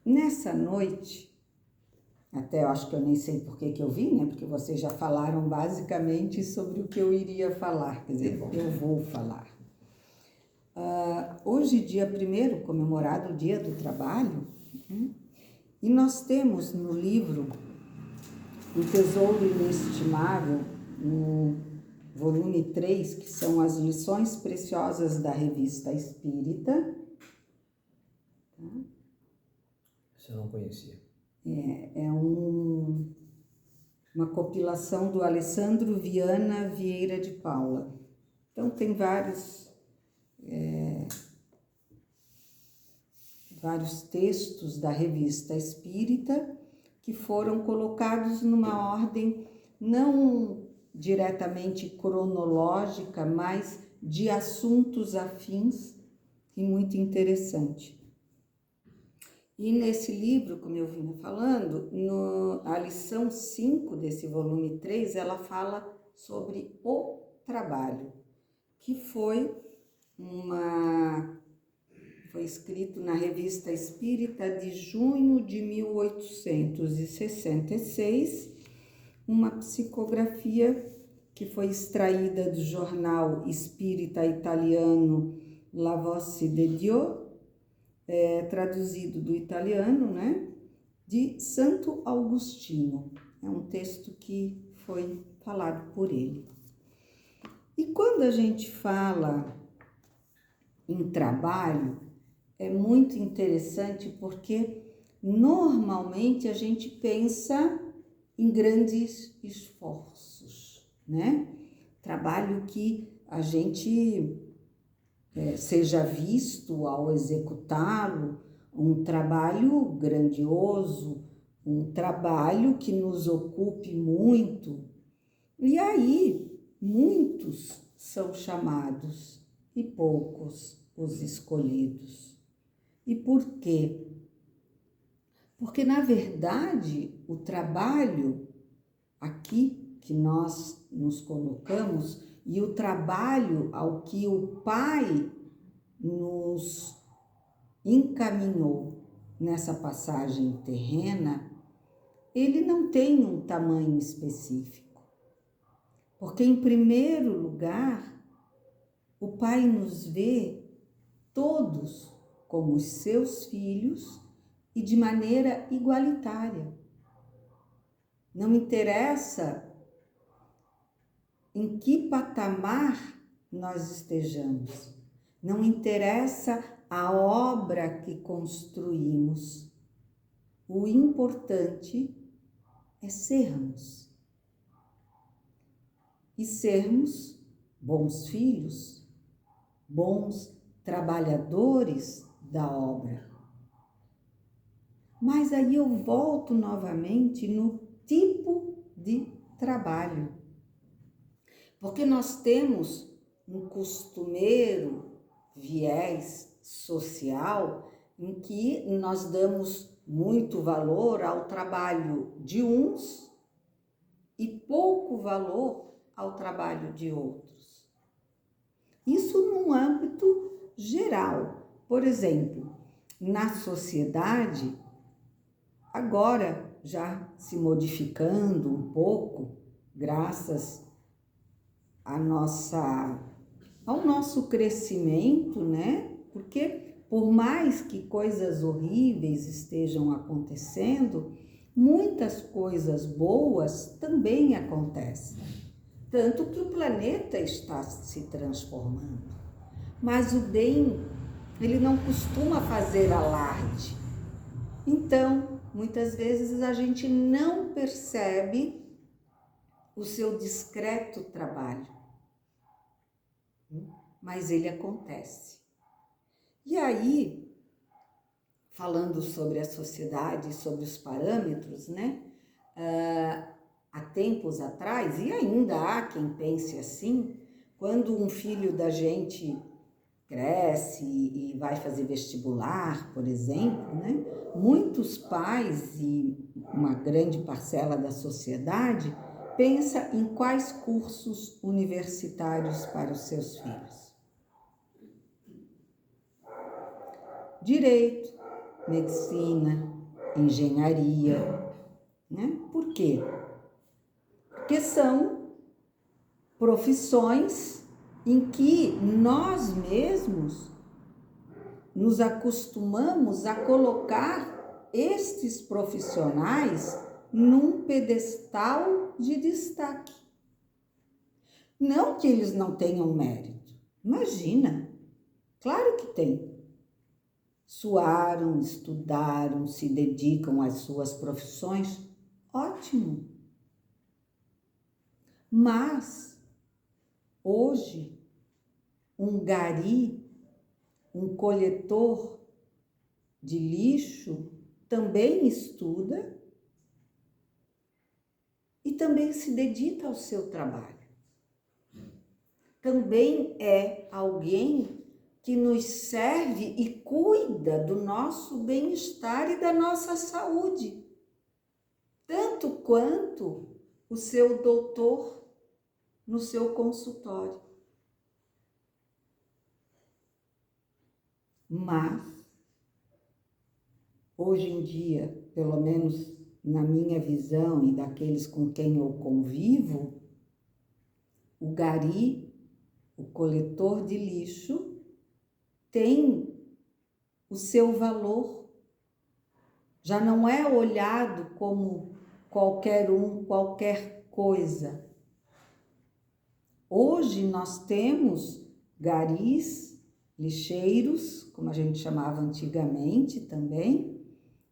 Nessa noite, até eu acho que eu nem sei por que eu vim, né? Porque vocês já falaram basicamente sobre o que eu iria falar, quer dizer, eu vou falar. Hoje, dia 1º, comemorado o Dia do Trabalho, e nós temos no livro Um Tesouro Inestimável, no volume 3, que são as lições preciosas da Revista Espírita. Isso eu não conhecia. É uma compilação do Alessandro Viana Vieira de Paula. Então, tem vários textos da Revista Espírita que foram colocados numa ordem não diretamente cronológica, mas de assuntos afins e muito interessante. E nesse livro, como eu vinha falando, a lição 5 desse volume 3, ela fala sobre o trabalho, que foi escrito na Revista Espírita de junho de 1866, uma psicografia que foi extraída do jornal espírita italiano La Voce de Dio, traduzido do italiano, né, de Santo Agostinho. É um texto que foi falado por ele. E quando a gente fala em trabalho, é muito interessante porque normalmente a gente pensa em grandes esforços, né? Trabalho que a gente seja visto ao executá-lo, um trabalho grandioso, um trabalho que nos ocupe muito. E aí, muitos são chamados e poucos os escolhidos. E por quê? Porque, na verdade, o trabalho aqui que nós nos colocamos e o trabalho ao que o Pai nos encaminhou nessa passagem terrena, ele não tem um tamanho específico. Porque, em primeiro lugar, o Pai nos vê todos como os seus filhos e de maneira igualitária. Não interessa em que patamar nós estejamos, não interessa a obra que construímos. O importante é sermos. E sermos bons filhos, bons trabalhadores da obra. Mas aí eu volto novamente no tipo de trabalho. Porque nós temos um costumeiro viés social em que nós damos muito valor ao trabalho de uns e pouco valor ao trabalho de outros. Isso num âmbito geral. Por exemplo, na sociedade, agora já se modificando um pouco, graças ao nosso crescimento, né? Porque por mais que coisas horríveis estejam acontecendo, muitas coisas boas também acontecem. Tanto que o planeta está se transformando. Mas o bem, ele não costuma fazer alarde. Então, muitas vezes a gente não percebe o seu discreto trabalho. Mas ele acontece. E aí, falando sobre a sociedade, sobre os parâmetros, né? Há tempos atrás, e ainda há quem pense assim, quando um filho da gente cresce e vai fazer vestibular, por exemplo, né? Muitos pais e uma grande parcela da sociedade pensa em quais cursos universitários para os seus filhos. Direito, medicina, engenharia, né? Por quê? Porque são profissões em que nós mesmos nos acostumamos a colocar estes profissionais num pedestal de destaque. Não que eles não tenham mérito, imagina, claro que tem. Suaram, estudaram, se dedicam às suas profissões, ótimo. Mas, hoje, um gari, um coletor de lixo, também estuda e também se dedica ao seu trabalho. Também é alguém que nos serve e cuida do nosso bem-estar e da nossa saúde, tanto quanto o seu doutor no seu consultório. Mas, hoje em dia, pelo menos na minha visão e daqueles com quem eu convivo, o gari, o coletor de lixo, tem o seu valor. Já não é olhado como qualquer um, qualquer coisa. Hoje nós temos garis, lixeiros, como a gente chamava antigamente também,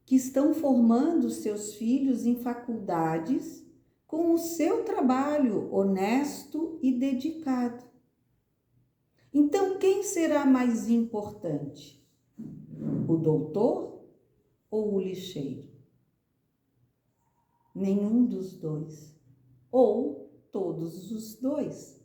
que estão formando seus filhos em faculdades com o seu trabalho honesto e dedicado. Então, quem será mais importante? O doutor ou o lixeiro? Nenhum dos dois. Ou todos os dois.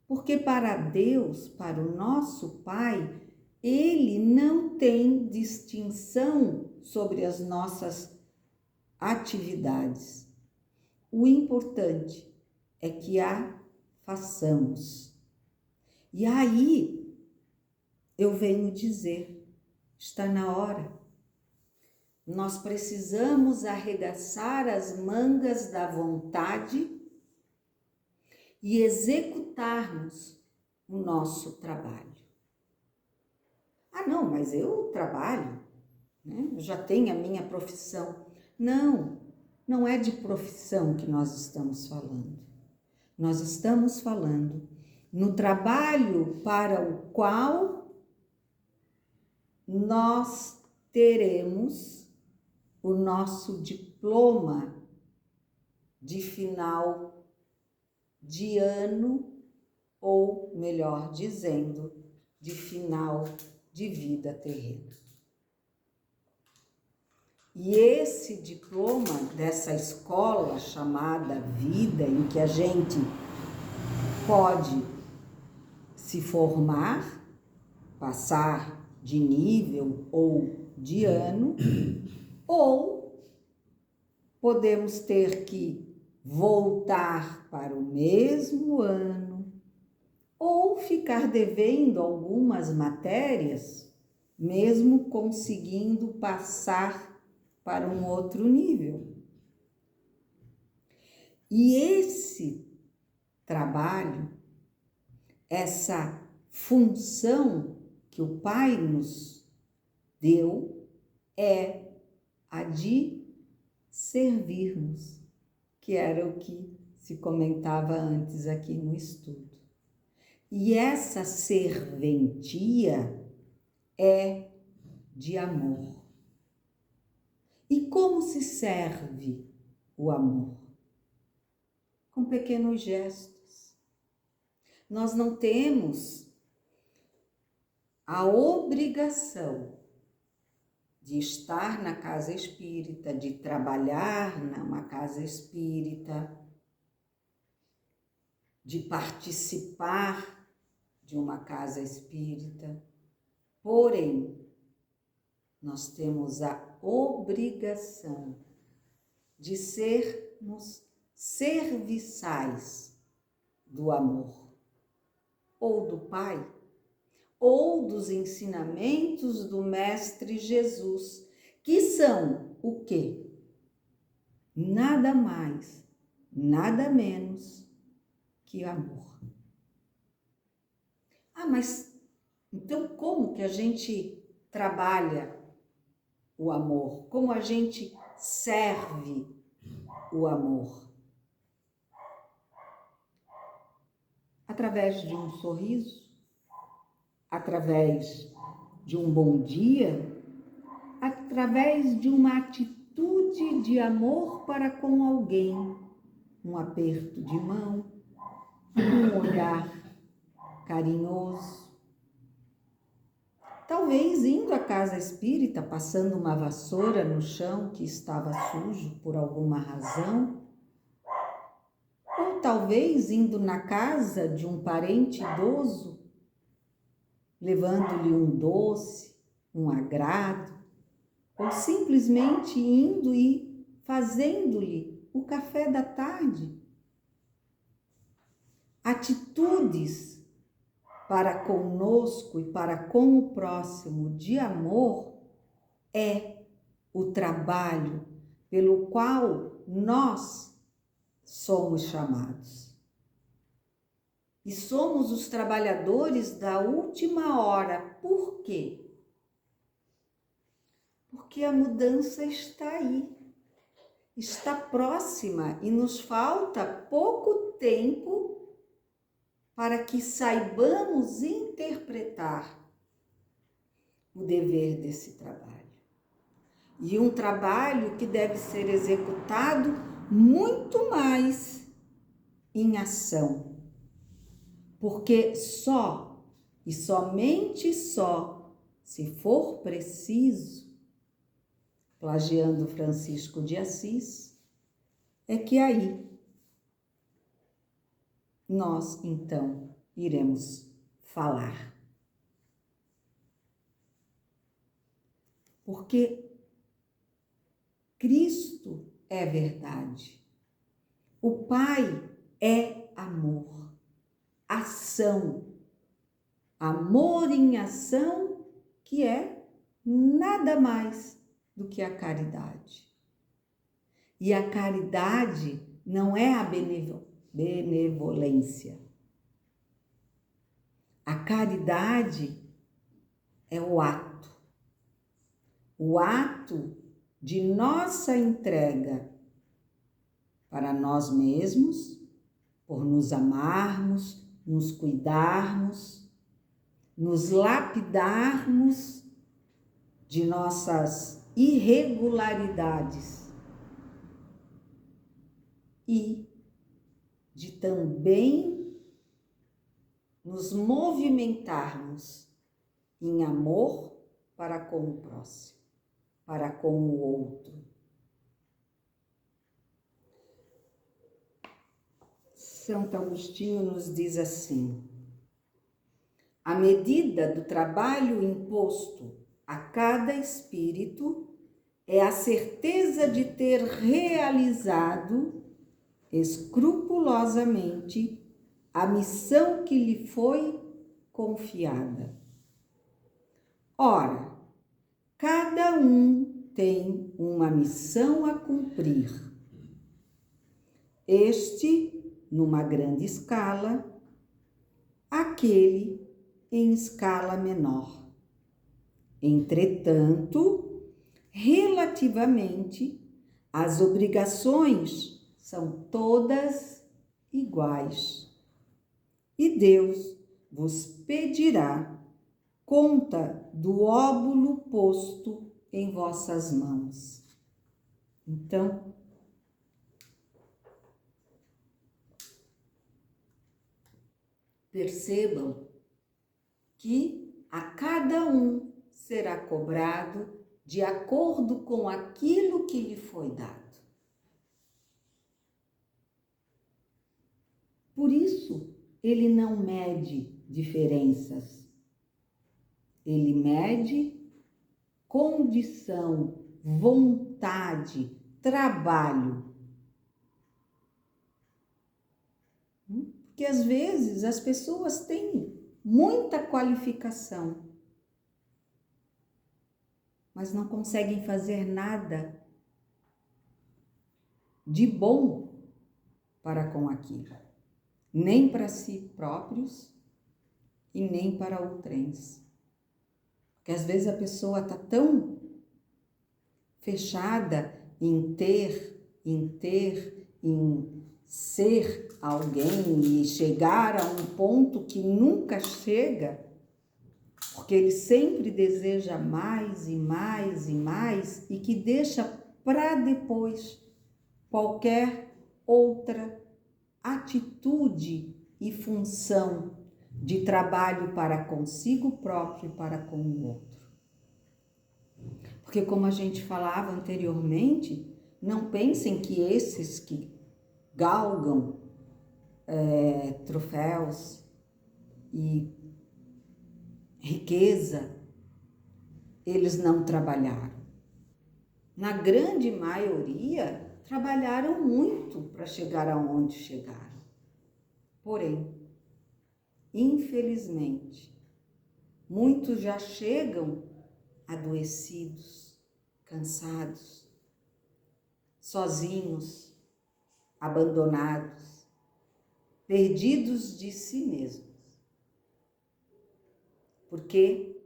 Porque para Deus, para o nosso Pai, Ele não tem distinção sobre as nossas atividades. O importante é que a façamos. E aí, eu venho dizer, está na hora. Nós precisamos arregaçar as mangas da vontade e executarmos o nosso trabalho. Ah, não, mas eu trabalho, né? Eu já tenho a minha profissão. Não, não é de profissão que nós estamos falando. Nós estamos falando no trabalho para o qual nós teremos o nosso diploma de final de ano, ou melhor dizendo, de final de vida terrena. E esse diploma dessa escola chamada vida, em que a gente pode se formar, passar de nível ou de ano, ou podemos ter que voltar para o mesmo ano, ou ficar devendo algumas matérias, mesmo conseguindo passar para um outro nível. E esse trabalho, essa função que o Pai nos deu, é a de servirmos, que era o que se comentava antes aqui no estudo. E essa serventia é de amor. E como se serve o amor? Com pequenos gestos. Nós não temos a obrigação de estar na casa espírita, de trabalhar numa casa espírita, de participar de uma casa espírita. Porém, nós temos a obrigação de sermos serviçais do amor, ou do Pai, ou dos ensinamentos do Mestre Jesus, que são o quê? Nada mais, nada menos que amor. Ah, mas então como que a gente trabalha o amor? Como a gente serve o amor? Através de um sorriso, através de um bom dia, através de uma atitude de amor para com alguém, um aperto de mão, um olhar carinhoso. Talvez indo à casa espírita, passando uma vassoura no chão que estava sujo por alguma razão, ou talvez indo na casa de um parente idoso, levando-lhe um doce, um agrado, ou simplesmente indo e fazendo-lhe o café da tarde. Atitudes para conosco e para com o próximo de amor é o trabalho pelo qual nós somos chamados. E somos os trabalhadores da última hora. Por quê? Porque a mudança está aí, está próxima e nos falta pouco tempo para que saibamos interpretar o dever desse trabalho. E um trabalho que deve ser executado muito mais em ação. Porque só e somente só, se for preciso, plagiando Francisco de Assis, é que aí nós, então, iremos falar. Porque Cristo é verdade. O Pai é amor, ação. Amor em ação, que é nada mais do que a caridade. E a caridade não é a benevolência. A caridade é o ato de nossa entrega para nós mesmos, por nos amarmos, nos cuidarmos, nos lapidarmos de nossas irregularidades e de também nos movimentarmos em amor para com o próximo, para com o outro. Santo Agostinho nos diz assim: a medida do trabalho imposto a cada espírito é a certeza de ter realizado escrupulosamente a missão que lhe foi confiada. Ora, cada um tem uma missão a cumprir. Este numa grande escala, aquele em escala menor. Entretanto, relativamente, as obrigações são todas iguais. E Deus vos pedirá conta do óbulo posto em vossas mãos. Então, percebam que a cada um será cobrado de acordo com aquilo que lhe foi dado. Por isso, ele não mede diferenças. Ele mede condição, vontade, trabalho. Porque às vezes as pessoas têm muita qualificação, mas não conseguem fazer nada de bom para com aquilo, nem para si próprios e nem para outrens. Porque às vezes a pessoa está tão fechada em em ser alguém e chegar a um ponto que nunca chega, porque ele sempre deseja mais e mais e mais e que deixa para depois qualquer outra atitude e função de trabalho para consigo próprio e para com o outro. Porque como a gente falava anteriormente, não pensem que esses que galgam troféus e riqueza, eles não trabalharam. Na grande maioria, trabalharam muito para chegar aonde chegaram. Porém, infelizmente, muitos já chegam adoecidos, cansados, sozinhos, abandonados, perdidos de si mesmos. Por quê?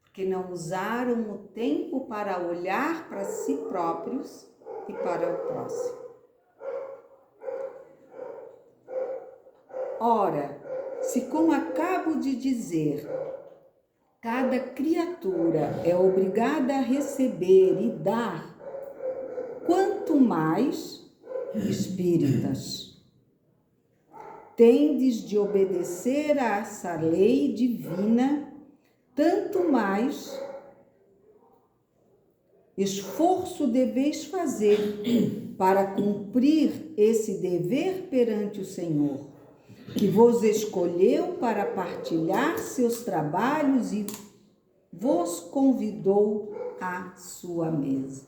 Porque não usaram o tempo para olhar para si próprios e para o próximo. Ora, se como acabo de dizer, cada criatura é obrigada a receber e dar, quanto mais, espíritas, tendes de obedecer a essa lei divina, tanto mais esforço deveis fazer para cumprir esse dever perante o Senhor, que vos escolheu para partilhar seus trabalhos e vos convidou à sua mesa.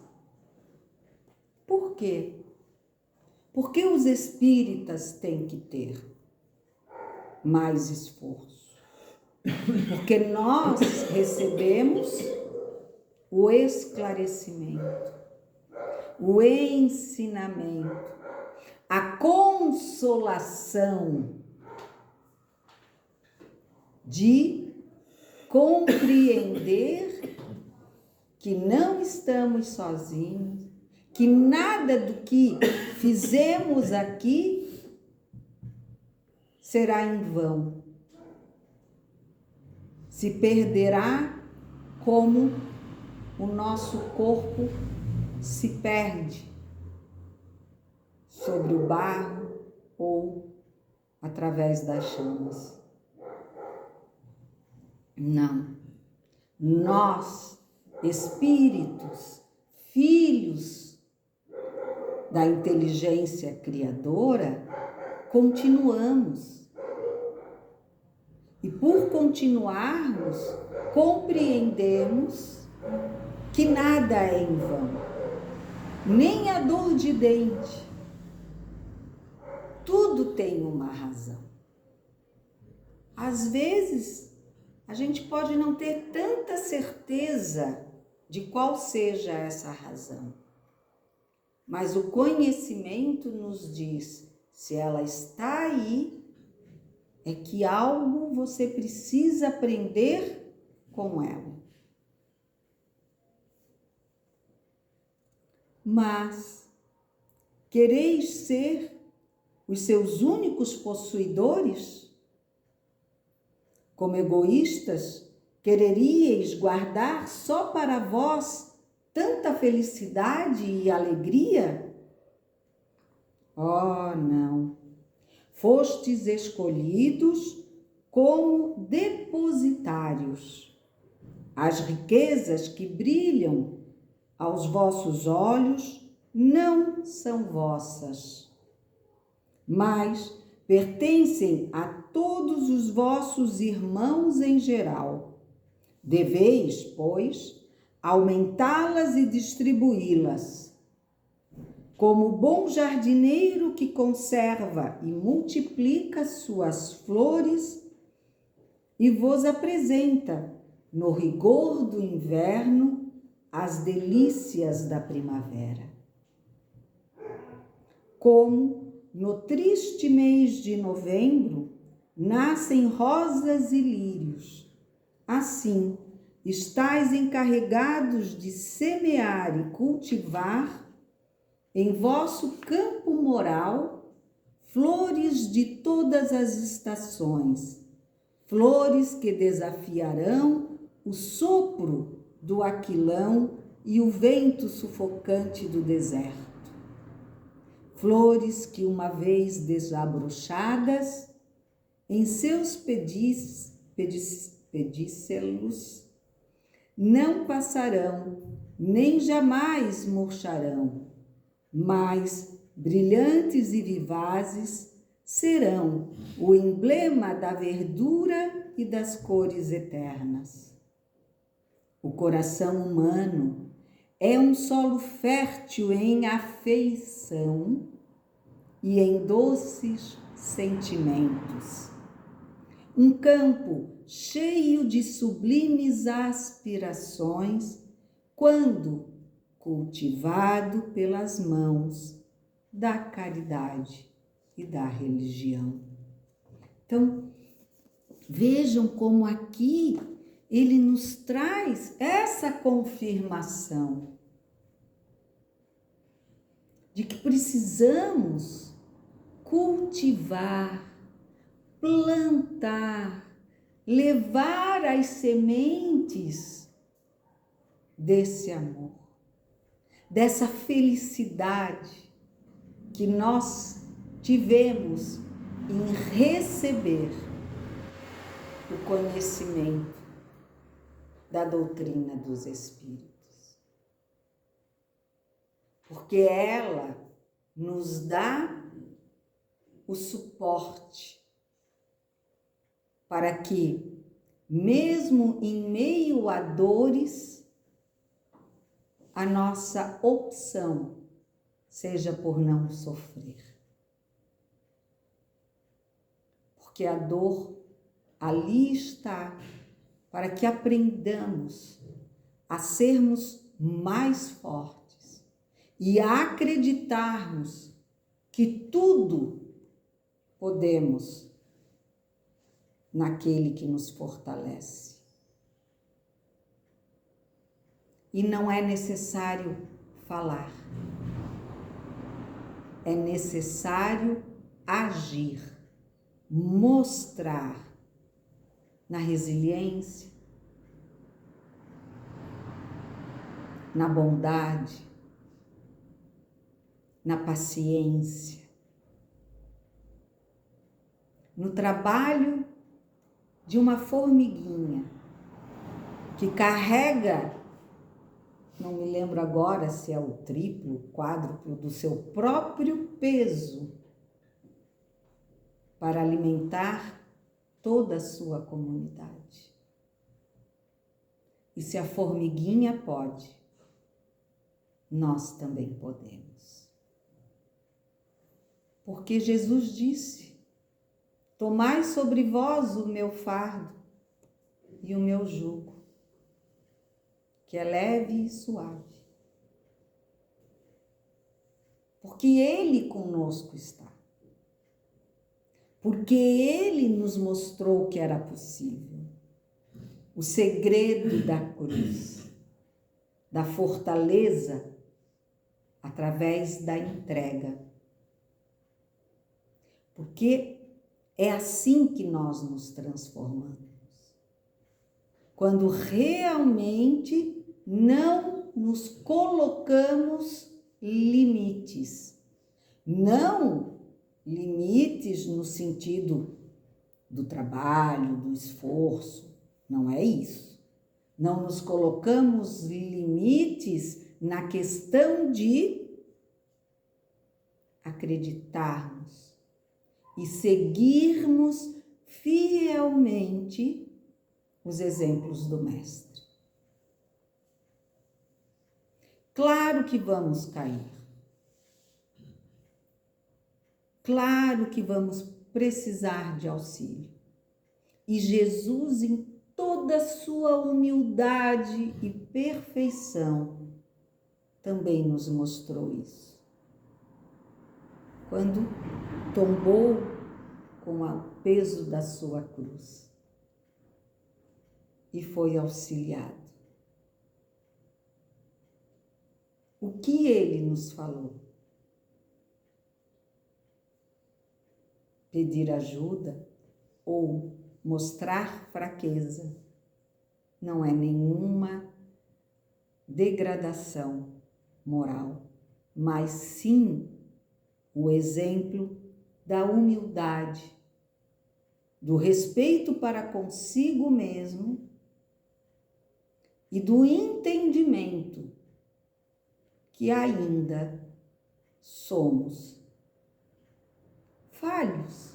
Por quê? Porque os espíritas têm que ter mais esforço. Porque nós recebemos o esclarecimento, o ensinamento, a consolação de compreender que não estamos sozinhos, que nada do que fizemos aqui será em vão. Se perderá como o nosso corpo se perde sobre o barro ou através das chamas. Não. Nós, espíritos, filhos da inteligência criadora, continuamos. E por continuarmos, compreendemos que nada é em vão, nem a dor de dente. Tudo tem uma razão. Às vezes, a gente pode não ter tanta certeza de qual seja essa razão, mas o conhecimento nos diz, se ela está aí, é que algo você precisa aprender com ela. Mas quereis ser os seus únicos possuidores? Como egoístas, quereríeis guardar só para vós tanta felicidade e alegria? Oh, não! Fostes escolhidos como depositários. As riquezas que brilham aos vossos olhos não são vossas, mas pertencem a todos os vossos irmãos em geral. Deveis, pois, aumentá-las e distribuí-las. Como bom jardineiro que conserva e multiplica suas flores, e vos apresenta, no rigor do inverno, as delícias da primavera. Como, no triste mês de novembro, nascem rosas e lírios, assim, estais encarregados de semear e cultivar em vosso campo moral flores de todas as estações, flores que desafiarão o sopro do aquilão e o vento sufocante do deserto. Flores que, uma vez desabrochadas, em seus pedicélos, não passarão, nem jamais murcharão, mas, brilhantes e vivazes, serão o emblema da verdura e das cores eternas. O coração humano é um solo fértil em afeição e em doces sentimentos. Um campo cheio de sublimes aspirações, quando cultivado pelas mãos da caridade e da religião. Então, vejam como aqui ele nos traz essa confirmação de que precisamos cultivar, plantar, levar as sementes desse amor, dessa felicidade que nós tivemos em receber o conhecimento da doutrina dos Espíritos. Porque ela nos dá o suporte para que, mesmo em meio a dores, a nossa opção seja por não sofrer. Porque a dor ali está para que aprendamos a sermos mais fortes e a acreditarmos que tudo podemos naquele que nos fortalece. E não é necessário falar, é necessário agir, mostrar na resiliência, na bondade, na paciência, no trabalho de uma formiguinha que carrega, não me lembro agora se é o triplo, quádruplo do seu próprio peso para alimentar toda a sua comunidade. E se a formiguinha pode, nós também podemos. Porque Jesus disse: tomai sobre vós o meu fardo e o meu jugo, que é leve e suave. Porque Ele conosco está. Porque Ele nos mostrou que era possível. O segredo da cruz, da fortaleza, através da entrega. Porque é assim que nós nos transformamos. Quando realmente não nos colocamos limites. Não limites no sentido do trabalho, do esforço. Não é isso. Não nos colocamos limites na questão de acreditarmos e seguirmos fielmente os exemplos do Mestre. Claro que vamos cair. Claro que vamos precisar de auxílio. E Jesus, em toda a sua humildade e perfeição, também nos mostrou isso. Quando tombou com o peso da sua cruz e foi auxiliado. O que ele nos falou? Pedir ajuda ou mostrar fraqueza não é nenhuma degradação moral, mas sim o exemplo da humildade, do respeito para consigo mesmo e do entendimento que ainda somos falhos,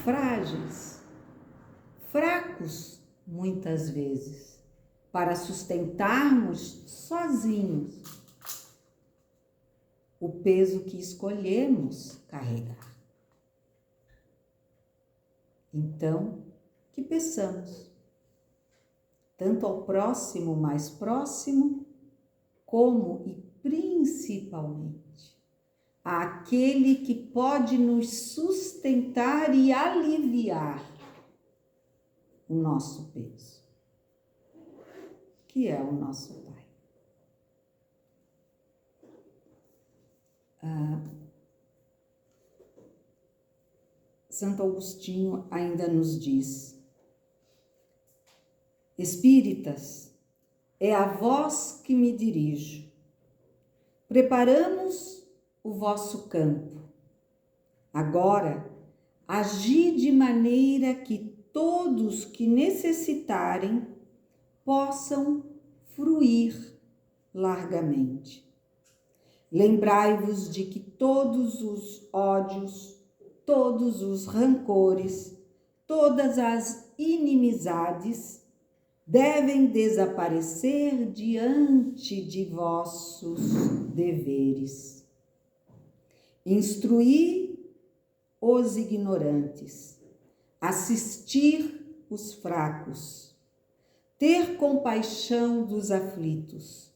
frágeis, fracos muitas vezes, para sustentarmos sozinhos o peso que escolhemos carregar. Então, que peçamos, tanto ao próximo mais próximo, como e principalmente àquele que pode nos sustentar e aliviar o nosso peso, que é o nosso Pai. Santo Agostinho ainda nos diz: Espíritas, é a vós que me dirijo. Preparamos o vosso campo. Agora, agi de maneira que todos que necessitarem possam fruir largamente. Lembrai-vos de que todos os ódios, todos os rancores, todas as inimizades devem desaparecer diante de vossos deveres. Instruir os ignorantes, assistir os fracos, ter compaixão dos aflitos,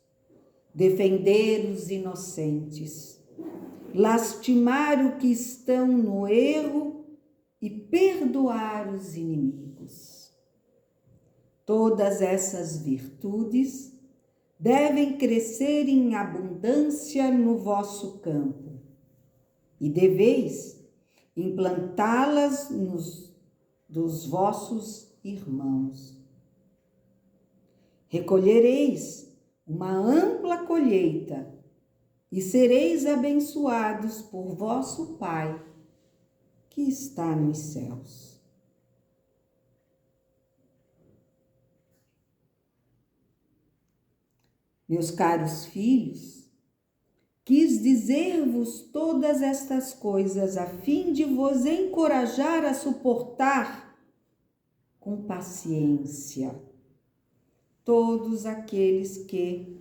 defender os inocentes, lastimar o que estão no erro e perdoar os inimigos. Todas essas virtudes devem crescer em abundância no vosso campo e deveis implantá-las dos vossos irmãos. Recolhereis uma ampla colheita e sereis abençoados por vosso Pai, que está nos céus. Meus caros filhos, quis dizer-vos todas estas coisas a fim de vos encorajar a suportar com paciência todos aqueles que,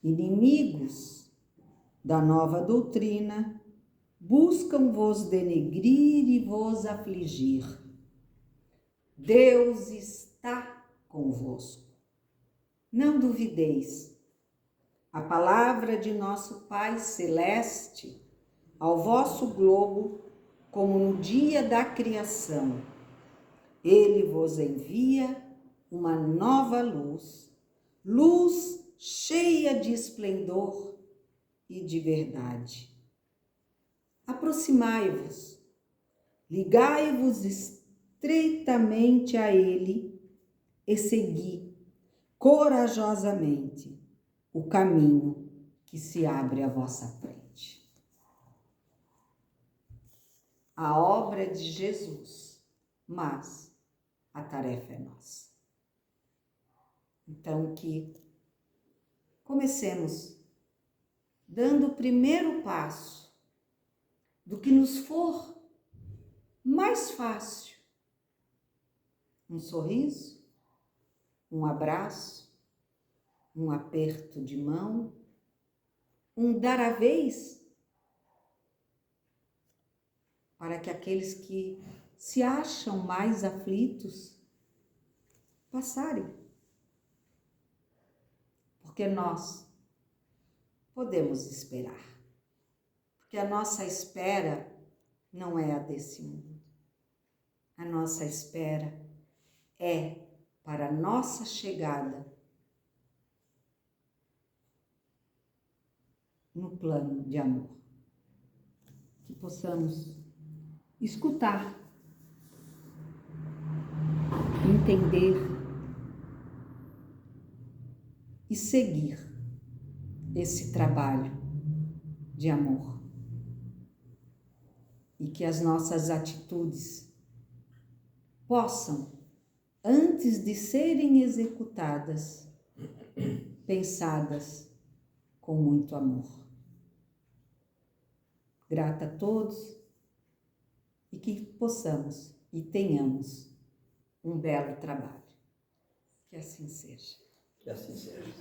inimigos da nova doutrina, buscam vos denegrir e vos afligir. Deus está convosco. Não duvideis. A palavra de nosso Pai Celeste ao vosso globo, como no dia da criação. Ele vos envia uma nova luz, luz cheia de esplendor e de verdade. Aproximai-vos, ligai-vos estreitamente a Ele e segui corajosamente o caminho que se abre à vossa frente. A obra é de Jesus, mas a tarefa é nossa. Então, que comecemos dando o primeiro passo do que nos for mais fácil. Um sorriso, um abraço, um aperto de mão, um dar a vez, para que aqueles que se acham mais aflitos, passarem. Porque nós podemos esperar. Porque a nossa espera não é a desse mundo. A nossa espera é para a nossa chegada no plano de amor. Que possamos escutar, entender e seguir esse trabalho de amor. E que as nossas atitudes possam, antes de serem executadas, pensadas com muito amor. Grata a todos e que possamos e tenhamos um belo trabalho. Que assim seja. Que assim seja.